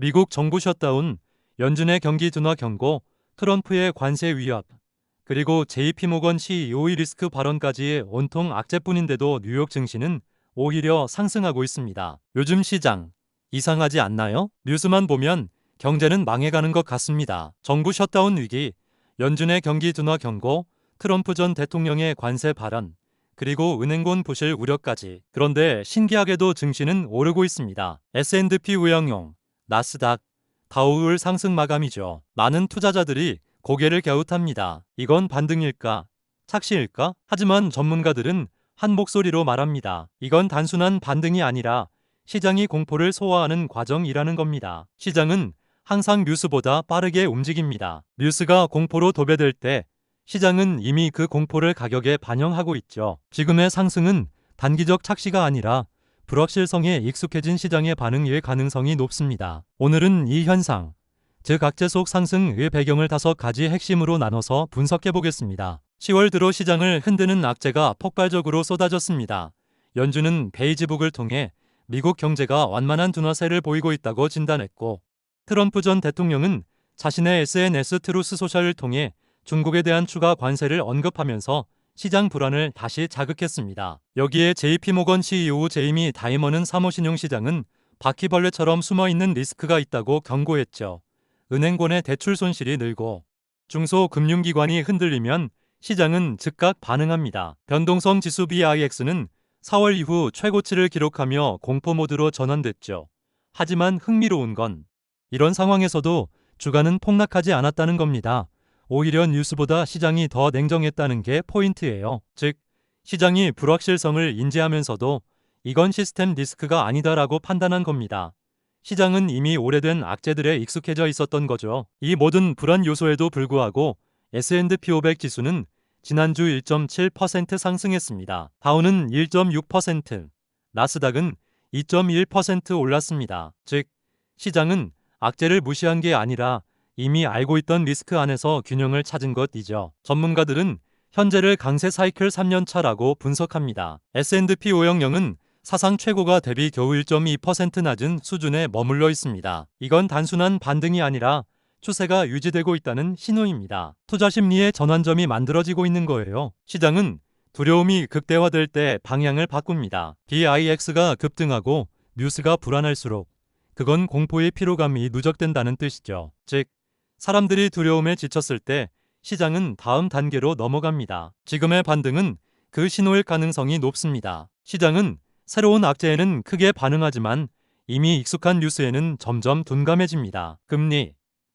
미국 정부 셧다운, 연준의 경기 둔화 경고, 트럼프의 관세 위협, 그리고 JP모건 CEO의 리스크 발언까지 온통 악재뿐인데도 뉴욕 증시는 오히려 상승하고 있습니다. 요즘 시장 이상하지 않나요? 뉴스만 보면 경제는 망해가는 것 같습니다. 정부 셧다운 위기, 연준의 경기 둔화 경고, 트럼프 전 대통령의 관세 발언, 그리고 은행권 부실 우려까지. 그런데 신기하게도 증시는 오르고 있습니다. S&P 우영용, 나스닥, 다우를 상승 마감이죠. 많은 투자자들이 고개를 갸웃합니다. 이건 반등일까? 착시일까? 하지만 전문가들은 한 목소리로 말합니다. 이건 단순한 반등이 아니라 시장이 공포를 소화하는 과정이라는 겁니다. 시장은 항상 뉴스보다 빠르게 움직입니다. 뉴스가 공포로 도배될 때 시장은 이미 그 공포를 가격에 반영하고 있죠. 지금의 상승은 단기적 착시가 아니라 불확실성에 익숙해진 시장의 반응일 가능성이 높습니다. 오늘은 이 현상, 즉 악재 속 상승의 배경을 5가지 핵심으로 나눠서 분석해 보겠습니다. 10월 들어 시장을 흔드는 악재가 폭발적으로 쏟아졌습니다. 연준은 베이지북을 통해 미국 경제가 완만한 둔화세를 보이고 있다고 진단했고, 트럼프 전 대통령은 자신의 SNS 트루스 소셜을 통해 중국에 대한 추가 관세를 언급하면서 시장 불안을 다시 자극했습니다. 여기에 JP모건 CEO 제이미 다이먼은 사모신용시장은 바퀴벌레처럼 숨어있는 리스크가 있다고 경고했죠. 은행권의 대출 손실이 늘고 중소금융기관이 흔들리면 시장은 즉각 반응합니다. 변동성 지수 VIX는 4월 이후 최고치를 기록하며 공포 모드로 전환됐죠. 하지만 흥미로운 건 이런 상황에서도 주가는 폭락하지 않았다는 겁니다. 오히려 뉴스보다 시장이 더 냉정했다는 게 포인트예요. 즉, 시장이 불확실성을 인지하면서도 이건 시스템 리스크가 아니다라고 판단한 겁니다. 시장은 이미 오래된 악재들에 익숙해져 있었던 거죠. 이 모든 불안 요소에도 불구하고 S&P 500 지수는 지난주 1.7% 상승했습니다. 다우는 1.6%, 나스닥은 2.1% 올랐습니다. 즉, 시장은 악재를 무시한 게 아니라 이미 알고 있던 리스크 안에서 균형을 찾은 것이죠. 전문가들은 현재를 강세 사이클 3년차라고 분석합니다. S&P 500은 사상 최고가 대비 겨우 1.2% 낮은 수준에 머물러 있습니다. 이건 단순한 반등이 아니라 추세가 유지되고 있다는 신호입니다. 투자 심리의 전환점이 만들어지고 있는 거예요. 시장은 두려움이 극대화될 때 방향을 바꿉니다. VIX가 급등하고 뉴스가 불안할수록 그건 공포의 피로감이 누적된다는 뜻이죠. 즉, 사람들이 두려움에 지쳤을 때 시장은 다음 단계로 넘어갑니다. 지금의 반등은 그 신호일 가능성이 높습니다. 시장은 새로운 악재에는 크게 반응하지만 이미 익숙한 뉴스에는 점점 둔감해집니다. 금리,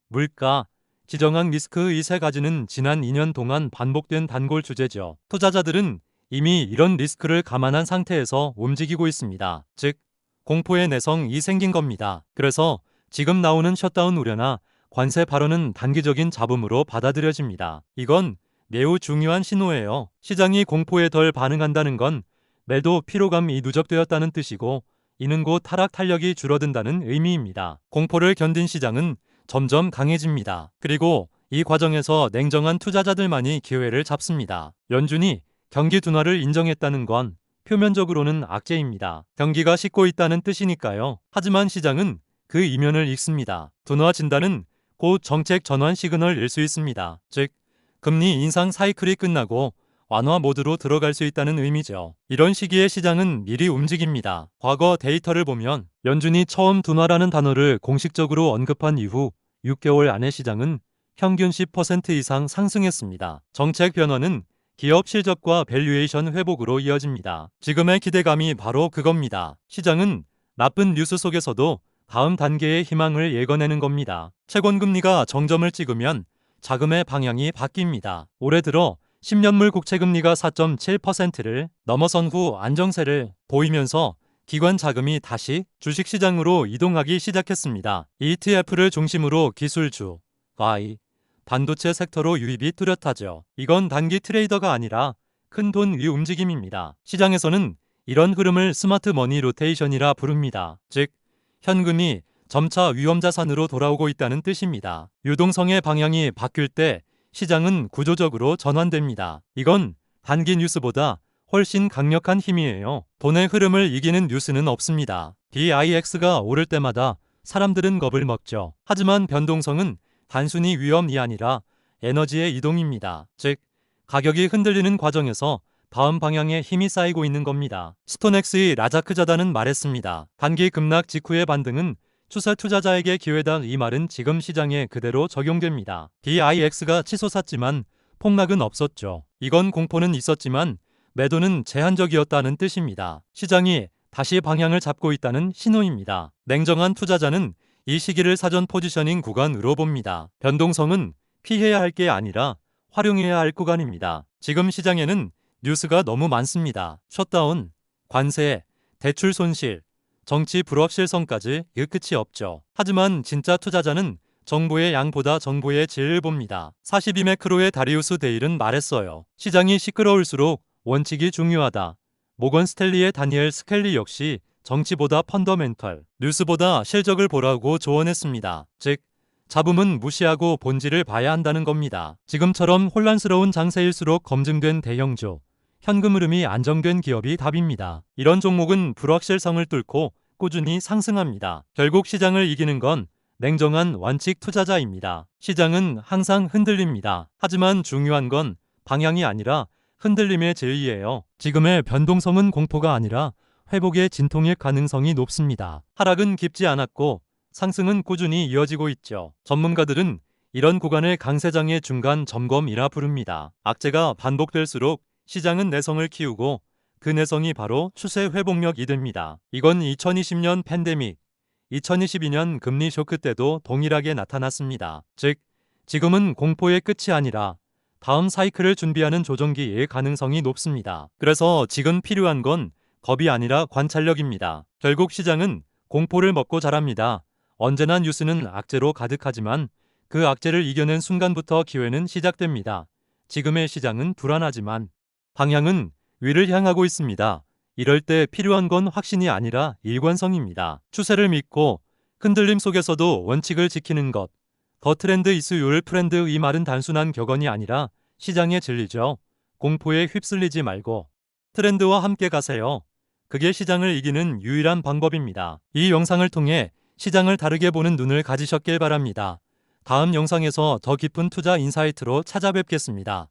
물가, 지정학 리스크의 3가지는 지난 2년 동안 반복된 단골 주제죠. 투자자들은 이미 이런 리스크를 감안한 상태에서 움직이고 있습니다. 즉, 공포의 내성이 생긴 겁니다. 그래서 지금 나오는 셧다운 우려나 관세 발언은 단기적인 잡음으로 받아들여집니다. 이건 매우 중요한 신호예요. 시장이 공포에 덜 반응한다는 건 매도 피로감이 누적되었다는 뜻이고, 이는 곧 하락 탄력이 줄어든다는 의미입니다. 공포를 견딘 시장은 점점 강해집니다. 그리고 이 과정에서 냉정한 투자자들만이 기회를 잡습니다. 연준이 경기 둔화를 인정했다는 건 표면적으로는 악재입니다. 경기가 식고 있다는 뜻이니까요. 하지만 시장은 그 이면을 읽습니다. 둔화 진단은 곧 정책 전환 시그널일 수 있습니다. 즉, 금리 인상 사이클이 끝나고 완화 모드로 들어갈 수 있다는 의미죠. 이런 시기에 시장은 미리 움직입니다. 과거 데이터를 보면 연준이 처음 둔화라는 단어를 공식적으로 언급한 이후 6개월 안에 시장은 평균 10% 이상 상승했습니다. 정책 변화는 기업 실적과 밸류에이션 회복으로 이어집니다. 지금의 기대감이 바로 그겁니다. 시장은 나쁜 뉴스 속에서도 다음 단계의 희망을 예거내는 겁니다. 채권금리가 정점을 찍으면 자금의 방향이 바뀝니다. 올해 들어 10년물 국채금리가 4.7%를 넘어선 후 안정세를 보이면서 기관 자금이 다시 주식시장으로 이동하기 시작했습니다. ETF를 중심으로 기술주, AI, 반도체 섹터로 유입이 뚜렷하죠. 이건 단기 트레이더가 아니라 큰돈 위 움직임입니다. 시장에서는 이런 흐름을 스마트 머니 로테이션이라 부릅니다. 즉, 현금이 점차 위험자산으로 돌아오고 있다는 뜻입니다. 유동성의 방향이 바뀔 때 시장은 구조적으로 전환됩니다. 이건 단기 뉴스보다 훨씬 강력한 힘이에요. 돈의 흐름을 이기는 뉴스는 없습니다. VIX가 오를 때마다 사람들은 겁을 먹죠. 하지만 변동성은 단순히 위험이 아니라 에너지의 이동입니다. 즉, 가격이 흔들리는 과정에서 다음 방향에 힘이 쌓이고 있는 겁니다. 스톤엑스의 라자크 자단은 말했습니다. 단기 급락 직후의 반등은 추세 투자자에게 기회다. 이 말은 지금 시장에 그대로 적용됩니다. DIX가 치솟았지만 폭락은 없었죠. 이건 공포는 있었지만 매도는 제한적이었다는 뜻입니다. 시장이 다시 방향을 잡고 있다는 신호입니다. 냉정한 투자자는 이 시기를 사전 포지셔닝 구간으로 봅니다. 변동성은 피해야 할 게 아니라 활용해야 할 구간입니다. 지금 시장에는 뉴스가 너무 많습니다. 셧다운, 관세, 대출 손실, 정치 불확실성까지 끝이 없죠. 하지만 진짜 투자자는 정보의 양보다 정보의 질을 봅니다. 42 매크로의 다리우스 데일은 말했어요. 시장이 시끄러울수록 원칙이 중요하다. 모건 스탠리의 다니엘 스켈리 역시 정치보다 펀더멘털, 뉴스보다 실적을 보라고 조언했습니다. 즉, 잡음은 무시하고 본질을 봐야 한다는 겁니다. 지금처럼 혼란스러운 장세일수록 검증된 대형주, 현금 흐름이 안정된 기업이 답입니다. 이런 종목은 불확실성을 뚫고 꾸준히 상승합니다. 결국 시장을 이기는 건 냉정한 원칙 투자자입니다. 시장은 항상 흔들립니다. 하지만 중요한 건 방향이 아니라 흔들림의 질이에요. 지금의 변동성은 공포가 아니라 회복의 진통일 가능성이 높습니다. 하락은 깊지 않았고 상승은 꾸준히 이어지고 있죠. 전문가들은 이런 구간을 강세장의 중간 점검이라 부릅니다. 악재가 반복될수록 시장은 내성을 키우고 그 내성이 바로 추세 회복력이 됩니다. 이건 2020년 팬데믹, 2022년 금리 쇼크 때도 동일하게 나타났습니다. 즉, 지금은 공포의 끝이 아니라 다음 사이클을 준비하는 조정기일 가능성이 높습니다. 그래서 지금 필요한 건 겁이 아니라 관찰력입니다. 결국 시장은 공포를 먹고 자랍니다. 언제나 뉴스는 악재로 가득하지만 그 악재를 이겨낸 순간부터 기회는 시작됩니다. 지금의 시장은 불안하지만 방향은 위를 향하고 있습니다. 이럴 때 필요한 건 확신이 아니라 일관성입니다. 추세를 믿고 흔들림 속에서도 원칙을 지키는 것. 더 트렌드 이스 요를 프렌드. 이 말은 단순한 격언이 아니라 시장의 진리죠. 공포에 휩쓸리지 말고 트렌드와 함께 가세요. 그게 시장을 이기는 유일한 방법입니다. 이 영상을 통해 시장을 다르게 보는 눈을 가지셨길 바랍니다. 다음 영상에서 더 깊은 투자 인사이트로 찾아뵙겠습니다.